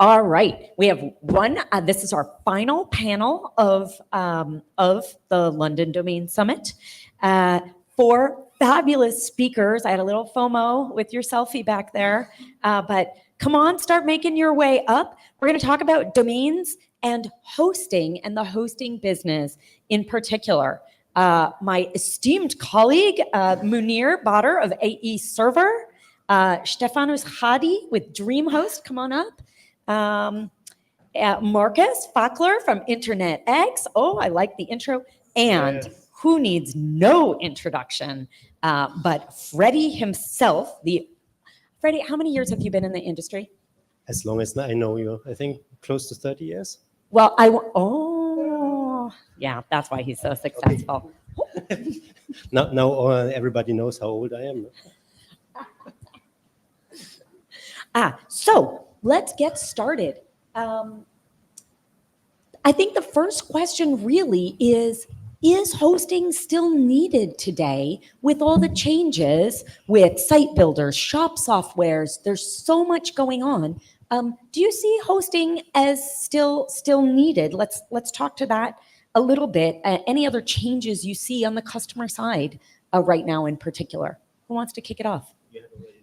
All right, we have one. This is our final panel of the London Domain Summit. Four fabulous speakers. I had a little FOMO with your selfie back there, but come on, start making your way up. We're going to talk about domains and hosting and the hosting business in particular. My esteemed colleague, Munir Badr of AE Server, Stefanus Hadi with DreamHost, come on up. Markus Fackler from InternetX. Oh, I like the intro. And who needs no introduction but Freddy himself. Freddy, how many years have you been in the industry? As long as I know you, I think close to 30 years. Well, yeah, that's why he's so successful. Okay. now everybody knows how old I am. So let's get started. I think the first question really is hosting still needed today with all the changes with site builders, shop softwares? There's so much going on. Do you see hosting as still needed? Let's talk to that a little bit. Any other changes you see on the customer side right now in particular? Who wants to kick it off?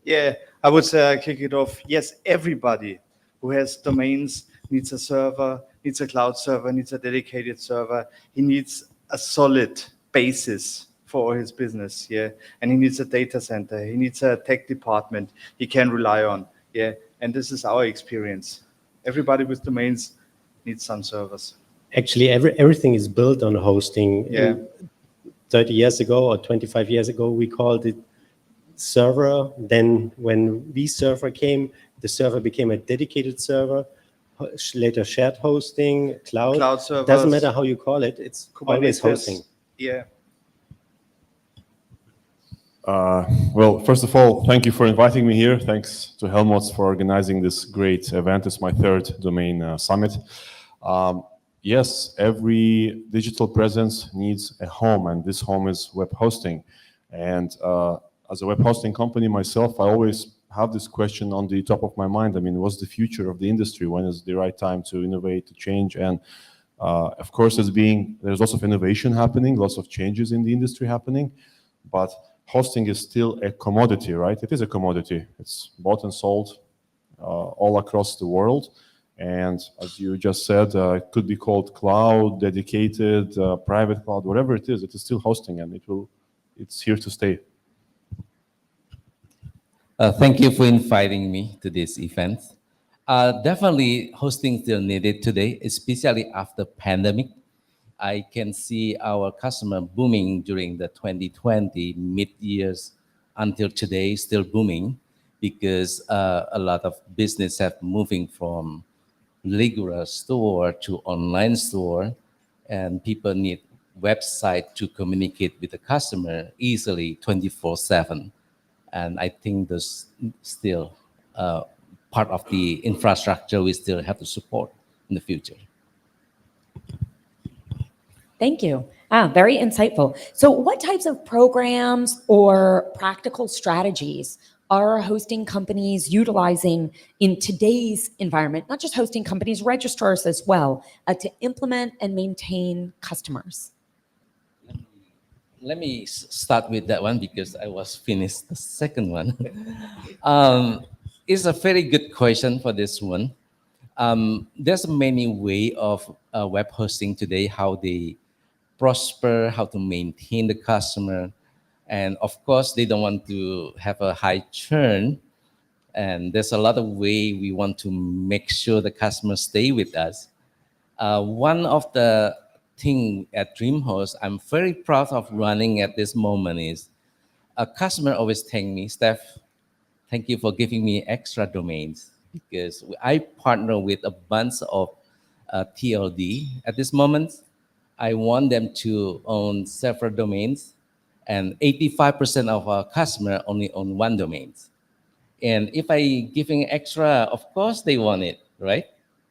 Yeah, I would say I kick it off. Yes, everybody who has domains needs a server, needs a cloud server, needs a dedicated server. He needs a solid basis for his business, yeah. And he needs a data center. He needs a tech department he can rely on, yeah. And this is our experience. Everybody with domains needs some servers. Actually, everything is built on hosting. Yeah. 30 years ago or 25 years ago, we called it server. Then when vServer came, the server became a dedicated server. Later shared hosting, cloud servers. Doesn't matter how you call it, it's always hosting. Yeah. Well, first of all, thank you for inviting me here. Thanks to Helmut for organizing this great event. It's my third domain summit. Yes, every digital presence needs a home, and this home is web hosting. And as a web hosting company myself, I always have this question on the top of my mind. I mean, what's the future of the industry? When is the right time to innovate, to change? And of course, there's lots of innovation happening, lots of changes in the industry happening, but hosting is still a commodity, right? It is a commodity. It's bought and sold all across the world. And as you just said, it could be called cloud, dedicated, private cloud, whatever it is still hosting, and it's here to stay. Thank you for inviting me to this event. Definitely hosting still needed today, especially after pandemic. I can see our customer booming during the 2020 mid-years until today, still booming because a lot of business have moving from regular store to online store, and people need website to communicate with the customer easily 24/7. And I think there's still part of the infrastructure we still have to support in the future. Thank you. Very insightful. So what types of programs or practical strategies are hosting companies utilizing in today's environment, not just hosting companies, registrars as well, to implement and maintain customers? Let me start with that one because I was finished the second one. It's a very good question for this one. There's many ways of web hosting today, how they prosper, how to maintain the customer. And of course, they don't want to have a high churn. And there's a lot of way we want to make sure the customers stay with us. One of the thing at DreamHost I'm very proud of running at this moment is a customer always thank me, Steph, thank you for giving me extra domains, because I partner with a bunch of TLD at this moment. I want them to own several domains, and 85% of our customer only own one domain. And if I giving extra, of course they want it, right?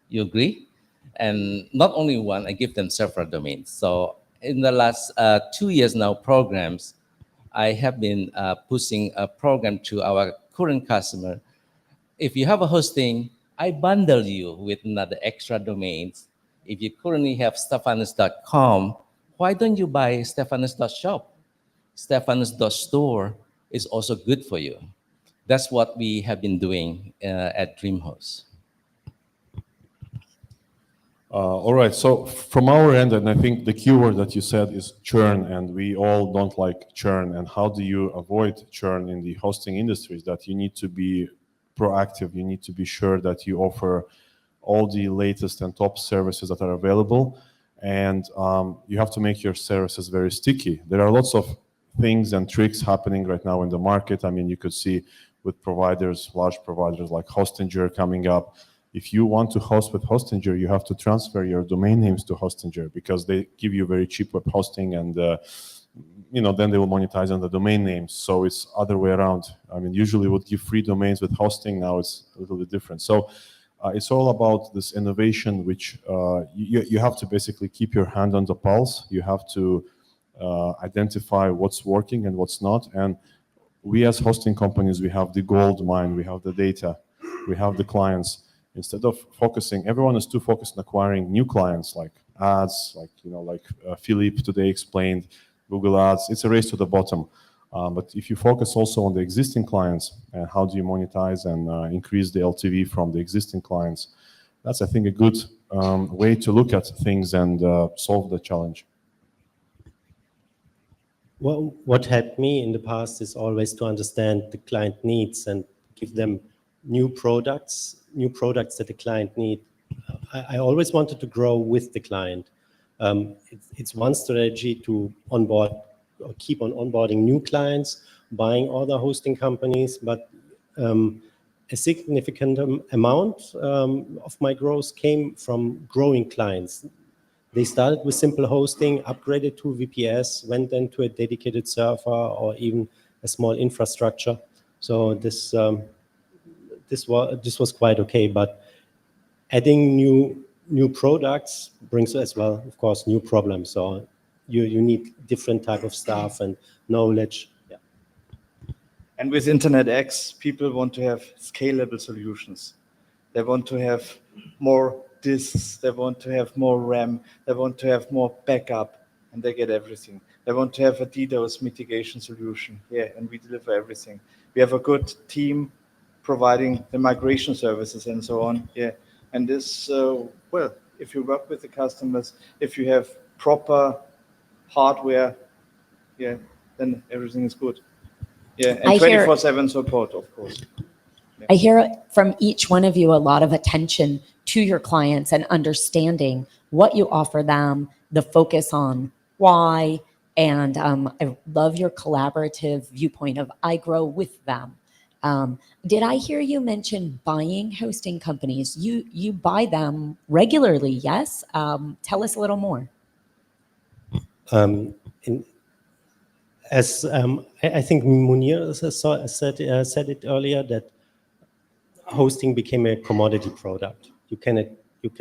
You agree? And not only one, I give them several domains. So in the last 2 years now programs, I have been pushing a program to our current customer. If you have a hosting, I bundle you with another extra domains. If you currently have Stefanus.com, why don't you buy Stefanus.shop? Stefanus.store is also good for you. That's what we have been doing at DreamHost. All right. So from our end, and I think the keyword that you said is churn, and we all don't like churn. And how do you avoid churn in the hosting industry? Is that you need to be proactive. You need to be sure that you offer all the latest and top services that are available, and you have to make your services very sticky. There are lots of things and tricks happening right now in the market. I mean, you could see with providers, large providers like Hostinger coming up. If you want to host with Hostinger, you have to transfer your domain names to Hostinger because they give you very cheap web hosting, and then they will monetize on the domain names. So it's other way around. I mean, usually would give free domains with hosting. Now it's a little bit different. So it's all about this innovation, which you have to basically keep your hand on the pulse. You have to identify what's working and what's not. And we as hosting companies, we have the gold mine, we have the data, we have the clients. Instead of focusing, everyone is too focused on acquiring new clients like ads, like Philippe today explained, Google Ads. It's a race to the bottom. But if you focus also on the existing clients and how do you monetize and increase the LTV from the existing clients, that's, I think, a good way to look at things and solve the challenge. Well, what helped me in the past is always to understand the client needs and give them new products that the client need. I always wanted to grow with the client. It's one strategy to onboard or keep on onboarding new clients, buying other hosting companies, but a significant amount of my growth came from growing clients. They started with simple hosting, upgraded to VPS, went then to a dedicated server or even a small infrastructure. So this was quite okay, but adding new products brings as well, of course, new problems. So you need different type of staff and knowledge. Yeah. And with InternetX, people want to have scalable solutions. They want to have more disks, they want to have more RAM, they want to have more backup, and they get everything. They want to have a DDoS mitigation solution. Yeah, and we deliver everything. We have a good team providing the migration services and so on. Yeah, and this, well, if you work with the customers, if you have proper hardware, yeah, then everything is good. Yeah, and 24/7 support, of course. Yeah. I hear from each one of you a lot of attention to your clients and understanding what you offer them, the focus on why, and I love your collaborative viewpoint of I grow with them. Did I hear you mention buying hosting companies? You buy them regularly, yes? Tell us a little more. I think Munir said it earlier that hosting became a commodity product. You can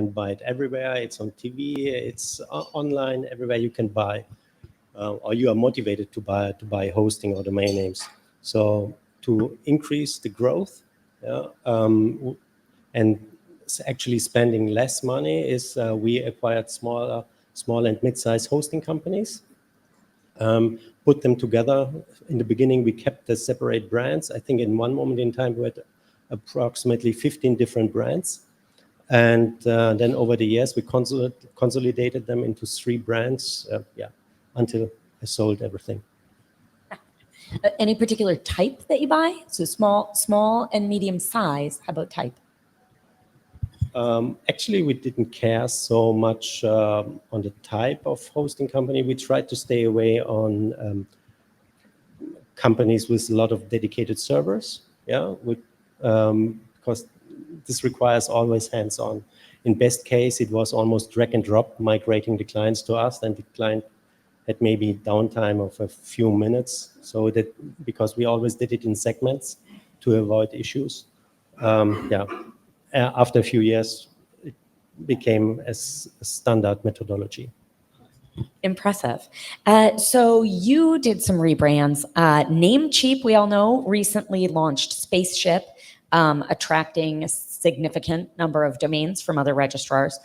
buy it everywhere. It's on TV. It's online. Everywhere you can buy, or you are motivated to buy hosting or domain names. So to increase the growth, and actually spending less money is we acquired small and mid-sized hosting companies. Put them together. In the beginning, we kept the separate brands. I think in one moment in time, we had approximately 15 different brands. And then over the years, we consolidated them into 3 brands, until I sold everything. Any particular type that you buy? So small and medium size. How about type? Actually, we didn't care so much on the type of hosting company. We tried to stay away on companies with a lot of dedicated servers, because this requires always hands-on. In best case, it was almost drag and drop, migrating the clients to us, and the client had maybe downtime of a few minutes. So that because we always did it in segments to avoid issues. After a few years, it became a standard methodology. Impressive. So you did some rebrands. Namecheap, we all know, recently launched Spaceship, attracting significant number of domains from other registrars.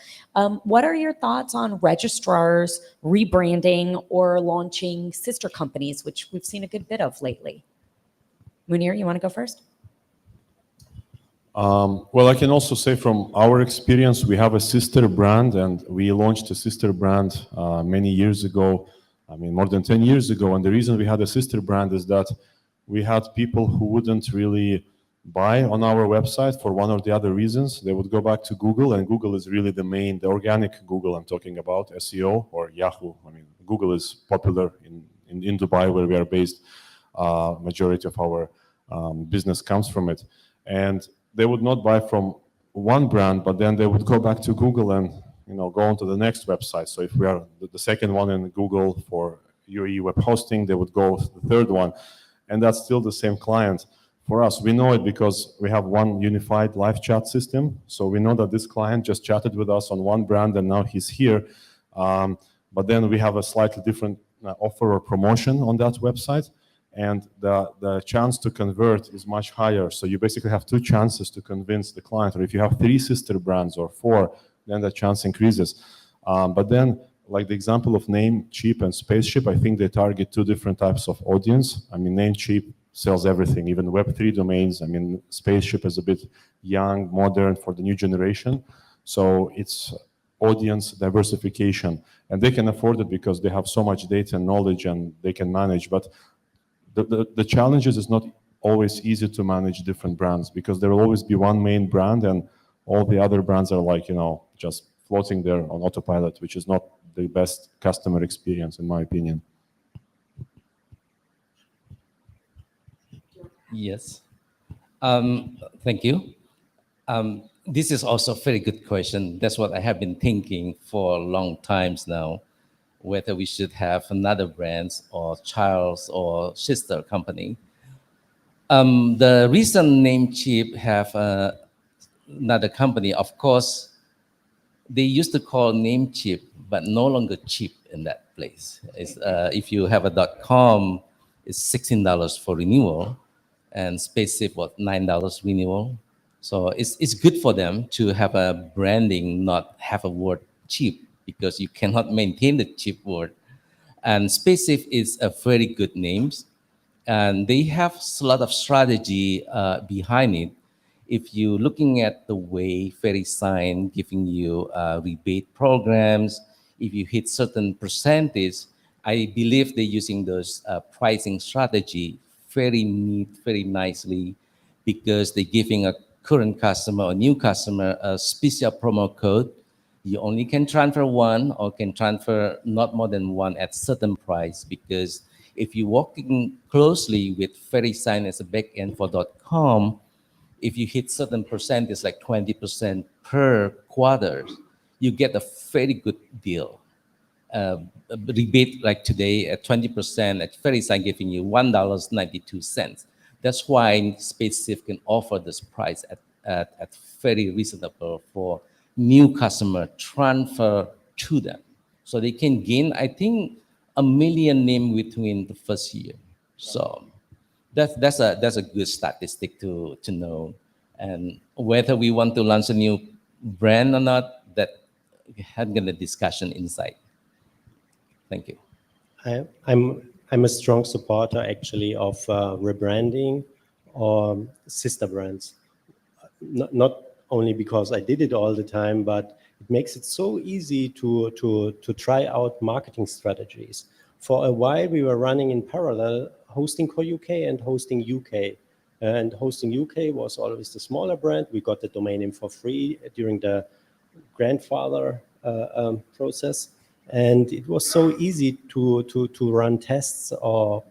What are your thoughts on registrars rebranding or launching sister companies, which we've seen a good bit of lately? Munir, you want to go first? Well, I can also say from our experience, we have a sister brand, and we launched a sister brand many years ago. I mean, more than 10 years ago. And the reason we had a sister brand is that we had people who wouldn't really buy on our website for one or the other reasons. They would go back to Google, and Google is really the organic Google I'm talking about, SEO or Yahoo. I mean, Google is popular in Dubai, where we are based. Majority of our business comes from it. And they would not buy from one brand, but then they would go back to Google and go on to the next website. So if we are the second one in Google for UAE web hosting, they would go to the third one. And that's still the same client. For us, we know it because we have one unified live chat system. So we know that this client just chatted with us on one brand and now he's here. But then we have a slightly different offer or promotion on that website. And the chance to convert is much higher. So you basically have two chances to convince the client. Or if you have 3 sister brands or 4, then the chance increases. But then, like the example of Namecheap and Spaceship, I think they target 2 different types of audience. I mean, Namecheap sells everything, even Web3 domains. I mean, Spaceship is a bit young, modern for the new generation. So it's audience diversification. And they can afford it because they have so much data and knowledge and they can manage. But the challenge is it's not always easy to manage different brands because there will always be one main brand and all the other brands are like, just floating there on autopilot, which is not the best customer experience, in my opinion. Yes. Thank you. This is also a very good question. That's what I have been thinking for a long times now, whether we should have another brand or child's or sister company. The recent Namecheap have another company. Of course, they used to call Namecheap, but no longer cheap in that place. If you have a .com, it's $16 for renewal, and Spaceship was $9 renewal. So it's good for them to have a branding, not have a word cheap, because you cannot maintain the cheap word. And Spaceship is a very good name, and they have a lot of strategy behind it. If you're looking at the way Freddy sign giving you rebate programs, if you hit certain percentage, I believe they're using those pricing strategy very neat, very nicely, because they're giving a current customer or new customer a special promo code. You only can transfer one or can transfer not more than one at certain price, because if you're working closely with Freddy sign as a backend for .com, if you hit certain percentage, like 20% per quarter, you get a very good deal. A rebate like today at 20% at Freddy sign giving you $1.92. That's why Spaceship can offer this price at very reasonable for new customer transfer to them. So they can gain, I think, 1 million name within the first year. So that's a good statistic to know. And whether we want to launch a new brand or not, that having a discussion inside. Thank you. I'm a strong supporter actually of rebranding or sister brands. Not only because I did it all the time, but it makes it so easy to try out marketing strategies. For a while, we were running in parallel Hosting Co UK and Hosting UK. And Hosting UK was always the smaller brand. We got the domain name for free during the grandfather process. And it was so easy to run tests or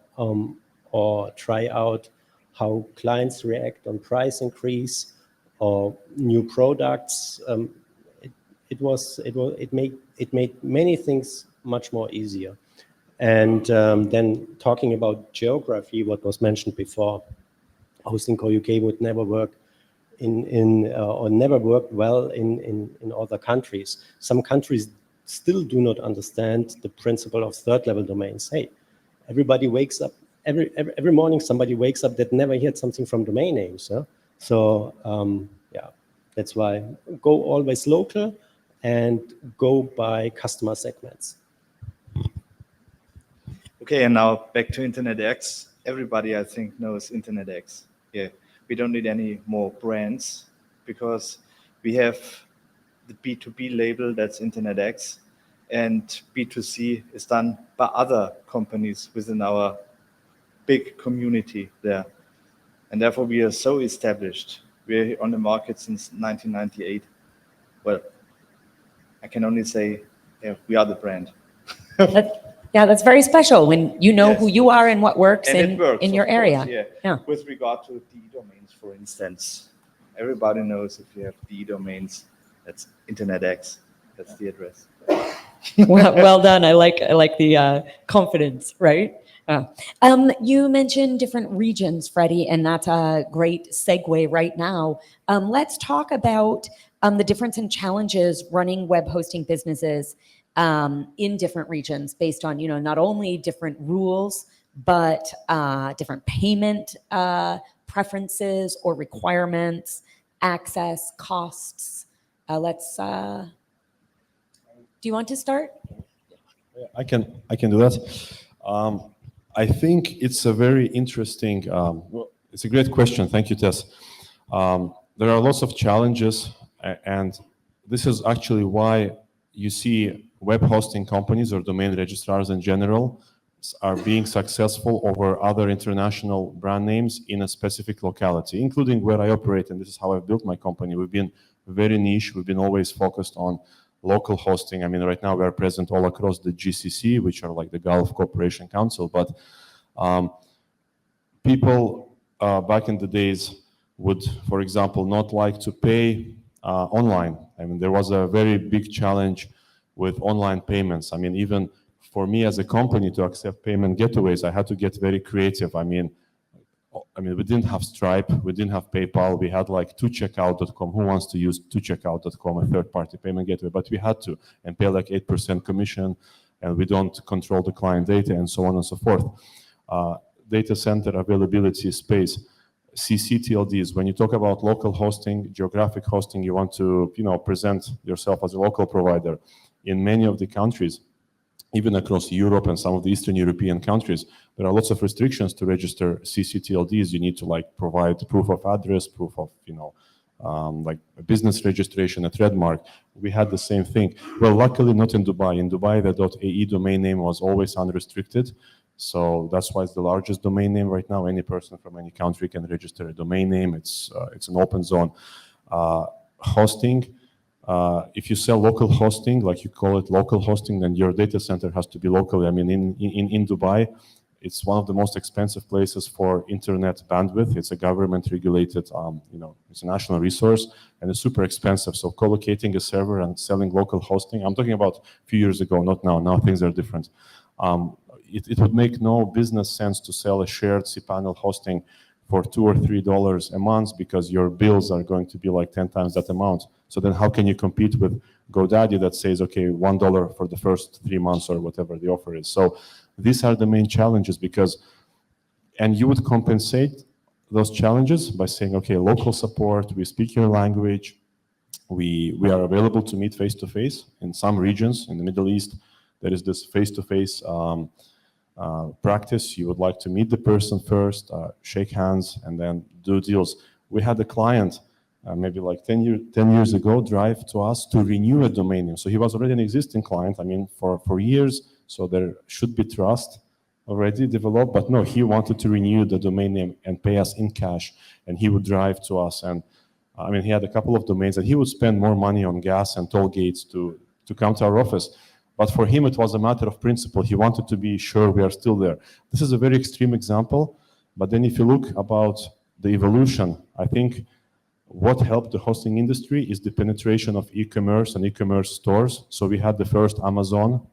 try out how clients react on price increase or new products. It made many things much more easier. And then talking about geography, what was mentioned before, Hosting Co UK would never work or never worked well in other countries. Some countries still do not understand the principle of third-level domains. Hey, everybody wakes up every morning. Somebody wakes up that never heard something from domain names. Huh? So yeah, That's why go always local and go by customer segments. Okay, and now back to InternetX. Everybody, I think, knows InternetX. Yeah, we don't need any more brands because we have the B2B label, that's InternetX, and B2C is done by other companies within our big community there. And therefore, we are so established. We're on the market since 1998. Well, I can only say, yeah, we are the brand. Yeah, that's very special when you know Yes. who you are and what works And it works, in your of course, area. yeah. Yeah. With regard to D domains, for instance, everybody knows if you have D domains, that's InternetX. That's the address. Well done. I like the confidence, right? You mentioned different regions, Freddie, and that's a great segue right now. Let's talk about the difference and challenges running web hosting businesses in different regions based on, not only different rules, but different payment preferences or requirements, access, costs. Do you want to start? I can do that. I think it's a very interesting, it's a great question. Thank you, Tess. There are lots of challenges, and this is actually why you see web hosting companies or domain registrars in general are being successful over other international brand names in a specific locality, including where I operate, and this is how I've built my company. We've been very niche. We've been always focused on local hosting. I mean, right now we are present all across the GCC, which are like the Gulf Cooperation Council, but people back in the days would, for example, not like to pay online. I mean, there was a very big challenge with online payments. I mean, even for me as a company to accept payment gateways, I had to get very creative. I mean, we didn't have Stripe, we didn't have PayPal, we had like 2checkout.com. Who wants to use 2checkout.com, a third-party payment gateway? But we had to, and pay like 8% commission, and we don't control the client data, and so on and so forth. Data center availability, space, CCTLDs. When you talk about local hosting, geographic hosting, you want to, present yourself as a local provider. In many of the countries, even across Europe and some of the Eastern European countries, there are lots of restrictions to register CCTLDs. You need to provide proof of address, proof of, like a business registration, a trademark. We had the same thing. Well, luckily not in Dubai. In Dubai, the .ae domain name was always unrestricted. So that's why it's the largest domain name right now. Any person from any country can register a domain name. It's an open zone. Hosting. If you sell local hosting, like you call it local hosting, then your data center has to be local. I mean, in Dubai, it's one of the most expensive places for internet bandwidth. It's a government-regulated, it's a national resource, and it's super expensive. So co-locating a server and selling local hosting, I'm talking about a few years ago, not now. Now things are different. It would make no business sense to sell a shared cPanel hosting for $2 or $3 a month because your bills are going to be like 10 times that amount. So then how can you compete with GoDaddy that says, okay, $1 for the first 3 months or whatever the offer is? So these are the main challenges and you would compensate those challenges by saying, okay, local support, we speak your language, we are available to meet face-to-face. In some regions in the Middle East, there is this face-to-face practice. You would like to meet the person first, shake hands, and then do deals. We had a client maybe like 10 years ago drive to us to renew a domain name. So he was already an existing client, for years, so there should be trust already developed, but no, he wanted to renew the domain name and pay us in cash, and he would drive to us. And he had a couple of domains, and he would spend more money on gas and toll gates to come to our office. But for him, it was a matter of principle. He wanted to be sure we are still there. This is a very extreme example, but then if you look about the evolution, I think what helped the hosting industry is the penetration of e-commerce and e-commerce stores. So we had the first Amazon,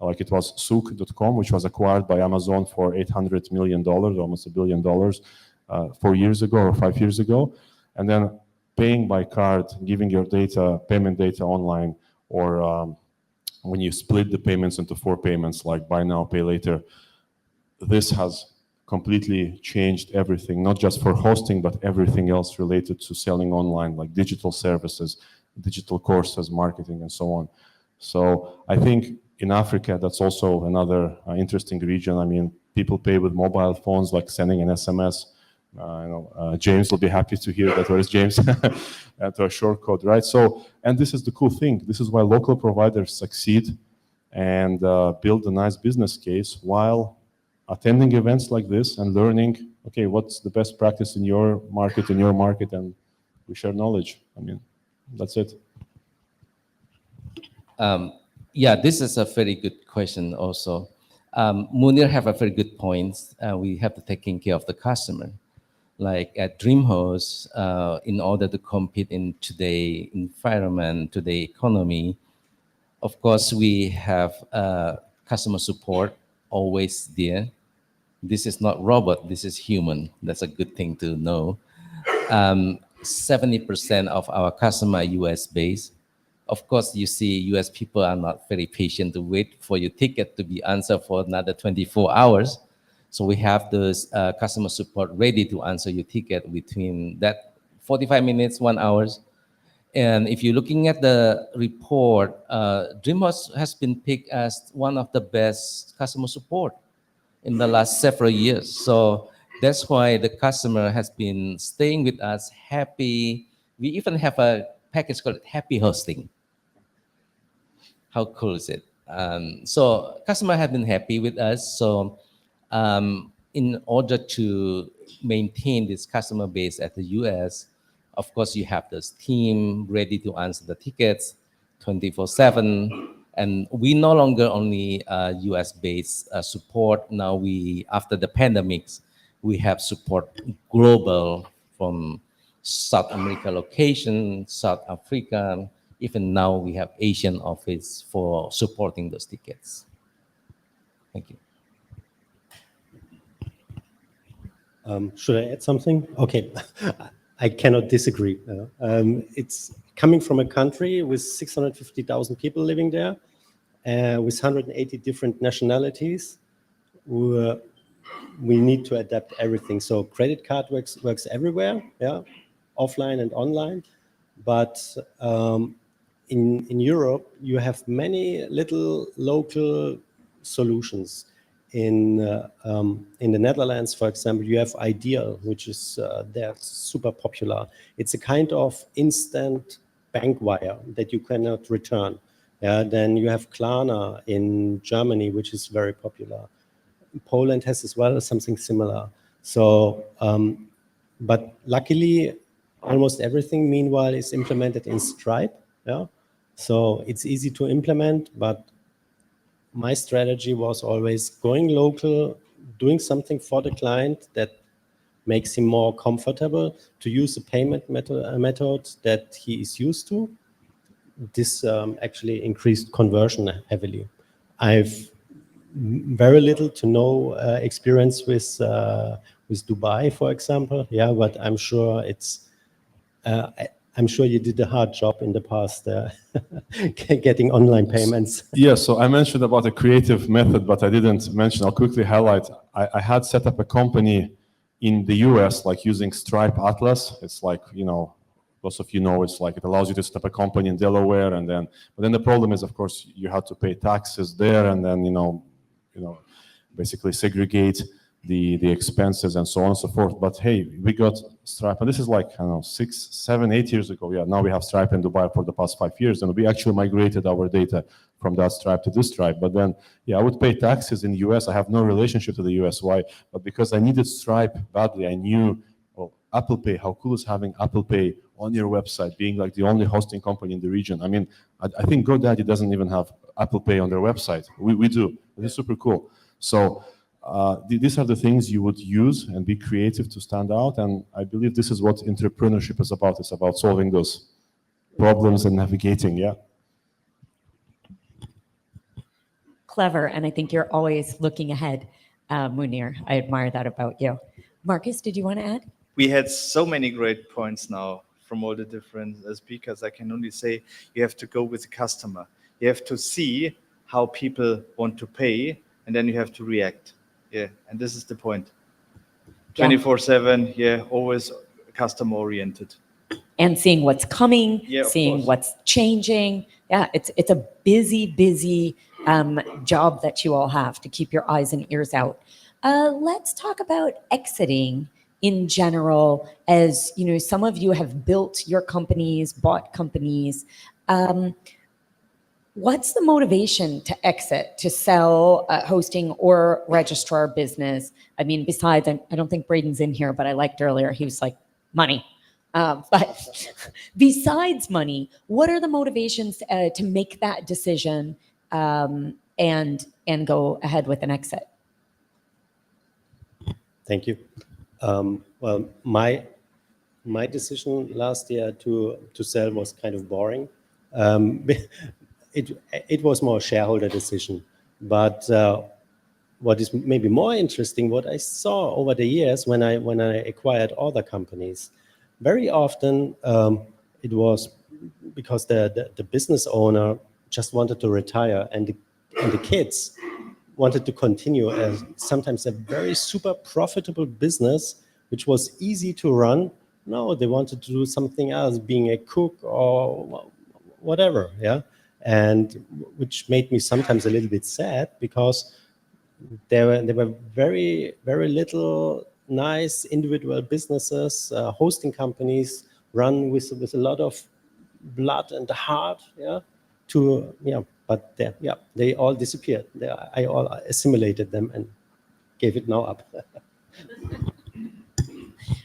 like it was souk.com, which was acquired by Amazon for $800 million, almost $1 billion, 4 years ago or 5 years ago. And then paying by card, giving your data, payment data online, or when you split the payments into 4 payments, like buy now, pay later, this has completely changed everything, not just for hosting, but everything else related to selling online, like digital services, digital courses, marketing, and so on. So I think in Africa, that's also another interesting region. I mean, people pay with mobile phones, like sending an SMS. James will be happy to hear that. Where is James? To a short code, right? So, and this is the cool thing. This is why local providers succeed and build a nice business case while attending events like this and learning, okay, what's the best practice in your market, and we share knowledge. I mean, that's it. Yeah, this is a very good question also. Munir have a very good point. We have to taking care of the customer. Like at DreamHost, in order to compete in today's environment, today's economy, of course, we have customer support always there. This is not robot, this is human. That's a good thing to know. 70% of our customer are US based. Of course, you see US people are not very patient to wait for your ticket to be answered for another 24 hours. So we have this customer support ready to answer your ticket between that 45 minutes, 1 hour. And if you're looking at the report, DreamHost has been picked as one of the best customer support in the last several years. So that's why the customer has been staying with us happy. We even have a package called Happy Hosting. How cool is it? So customer have been happy with us. So in order to maintain this customer base at the US, of course, you have this team ready to answer the tickets 24/7. And we no longer only US-based support. Now after the pandemics, we have support global from South America location, South Africa. Even now we have Asian office for supporting those tickets. Thank you. Should I add something? Okay, I cannot disagree. It's coming from a country with 650,000 people living there, with 180 different nationalities. We need to adapt everything. So credit card works everywhere, yeah, offline and online. But in Europe, you have many little local solutions. In the Netherlands, for example, you have Ideal, which is they're super popular. It's a kind of instant bank wire that you cannot return. Yeah, then you have Klarna in Germany, which is very popular. Poland has as well something similar. So, but luckily, almost everything meanwhile is implemented in Stripe. Yeah, so it's easy to implement, but my strategy was always going local, doing something for the client that makes him more comfortable to use a payment method that he is used to. This actually increased conversion heavily. I've very little to no experience with Dubai, for example. Yeah, but I'm sure I'm sure you did a hard job in the past getting online payments. Yeah, so I mentioned about a creative method, but I didn't mention, I'll quickly highlight. I had set up a company in the US, like using Stripe Atlas. It's like, most of it's like it allows you to set up a company in Delaware, but then the problem is, of course, you have to pay taxes there, and then, basically segregate the expenses and so on and so forth. But hey, we got Stripe, and this is like, I don't know, 6, 7, 8 years ago. Yeah, now we have Stripe in Dubai for the past 5 years, and we actually migrated our data from that Stripe to this Stripe. But then, yeah, I would pay taxes in the US. I have no relationship to the US. Why? But because I needed Stripe badly, I knew, Apple Pay, how cool is having Apple Pay on your website, being like the only hosting company in the region. I mean, I think GoDaddy doesn't even have Apple Pay on their website. We do. It's super cool. So these are the things you would use and be creative to stand out. And I believe this is what entrepreneurship is about. It's about solving those problems and navigating, yeah. Clever, and I think you're always looking ahead, Munir. I admire that about you. Markus, did you want to add? We had so many great points now from all the different speakers. I can only say you have to go with the customer. You have to see how people want to pay, and then you have to react. Yeah, and this is the point. Yeah. 24/7, yeah, always customer oriented. And seeing what's coming, Yeah, of seeing course. what's changing. Yeah, it's a busy job that you all have to keep your eyes and ears out. Let's talk about exiting in general. As you know, some of you have built your companies, bought companies. What's the motivation to exit, to sell hosting or registrar business? I mean, besides, I don't think Braden's in here, but I liked earlier, he was like, money. But besides money, what are the motivations to make that decision and go ahead with an exit? Thank you. Well, my decision last year to sell was kind of boring. It was more a shareholder decision, but what is maybe more interesting, what I saw over the years when I acquired other companies, very often it was because the business owner just wanted to retire, and the kids wanted to continue as sometimes a very super profitable business, which was easy to run. No, they wanted to do something else, being a cook or whatever, yeah. And which made me sometimes a little bit sad, because there were very, very little nice individual businesses, hosting companies run with a lot of blood and heart, yeah, but they all disappeared. I all assimilated them and gave it now up.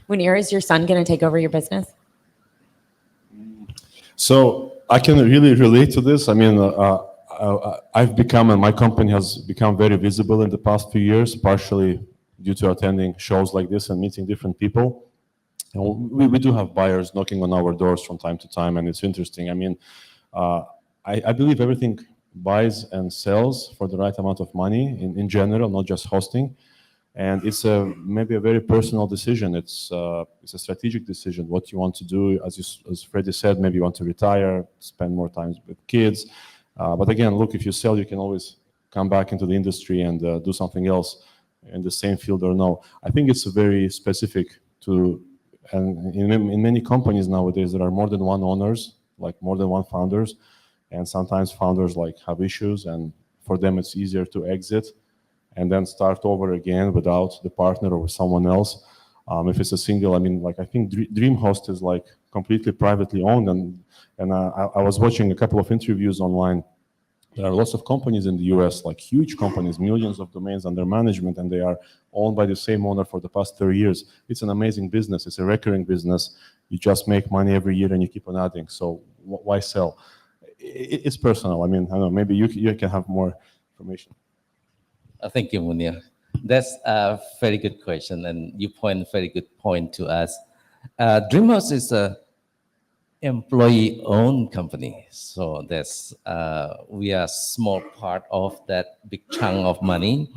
Munir, is your son going to take over your business? So I can really relate to this. I mean, I've become, and my company has become very visible in the past few years, partially due to attending shows like this and meeting different people. And we do have buyers knocking on our doors from time to time, and it's interesting. I mean, I believe everything buys and sells for the right amount of money in general, not just hosting. And it's maybe a very personal decision. It's a strategic decision, what you want to do. As Freddy said, maybe you want to retire, spend more time with kids. But again, look, if you sell, you can always come back into the industry and do something else in the same field or no. I think it's very specific to, and in many companies nowadays, there are more than one owners, like more than one founders. And sometimes founders like have issues, and for them it's easier to exit and then start over again without the partner or with someone else. If it's a single, I mean, like I think DreamHost is like completely privately owned, and I was watching a couple of interviews online. There are lots of companies in the US, like huge companies, millions of domains under management, and they are owned by the same owner for the past 30 years. It's an amazing business. It's a recurring business. You just make money every year and you keep on adding. So why sell? It's personal. I mean, I don't know, maybe you can have more information. Thank you, Munir. That's a very good question, and you point a very good point to us. DreamHost is a employee-owned company, so that's we are a small part of that big chunk of money.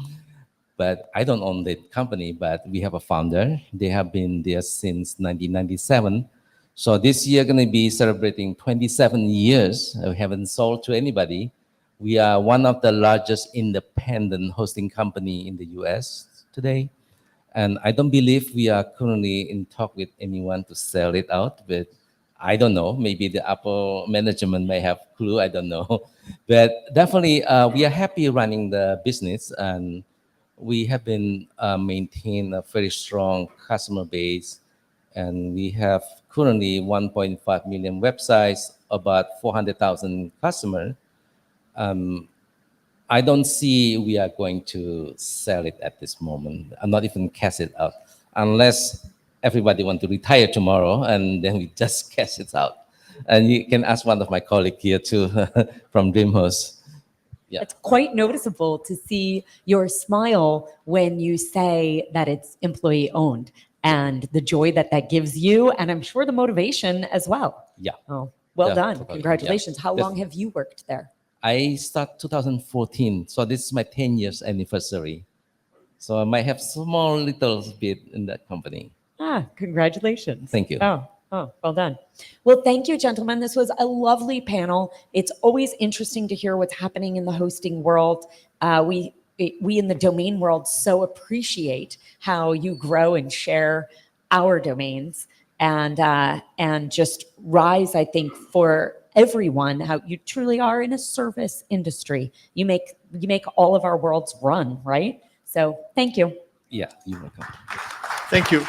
But I don't own the company, but we have a founder. They have been there since 1997. So this year going to be celebrating 27 years. We haven't sold to anybody. We are one of the largest independent hosting company in the US today. And I don't believe we are currently in talk with anyone to sell it out, but I don't know. Maybe the Apple management may have clue. I don't know. But definitely we are happy running the business, and we have been maintain a very strong customer base. And we have currently 1.5 million websites, about 400,000 customers. I don't see we are going to sell it at this moment. I'm not even cash it out unless everybody want to retire tomorrow, and then we just cash it out. And you can ask one of my colleagues here too from DreamHost. Yeah. It's quite noticeable to see your smile when you say that it's employee owned, and the joy that that gives you, and I'm sure the motivation as well. Yeah. Oh, well Yeah, done. totally. Congratulations. Yeah. How That's- long have you worked there? I start 2014, so this is my 10 years anniversary. So I might have small little bit in that company. Congratulations. Thank you. Oh, well done. Well, thank you, gentlemen. This was a lovely panel. It's always interesting to hear what's happening in the hosting world. We we in the domain world so appreciate how you grow and share our domains and just rise, I think, for everyone, how you truly are in a service industry. You make all of our worlds run, right? So thank you. Yeah, you're welcome. Thank you.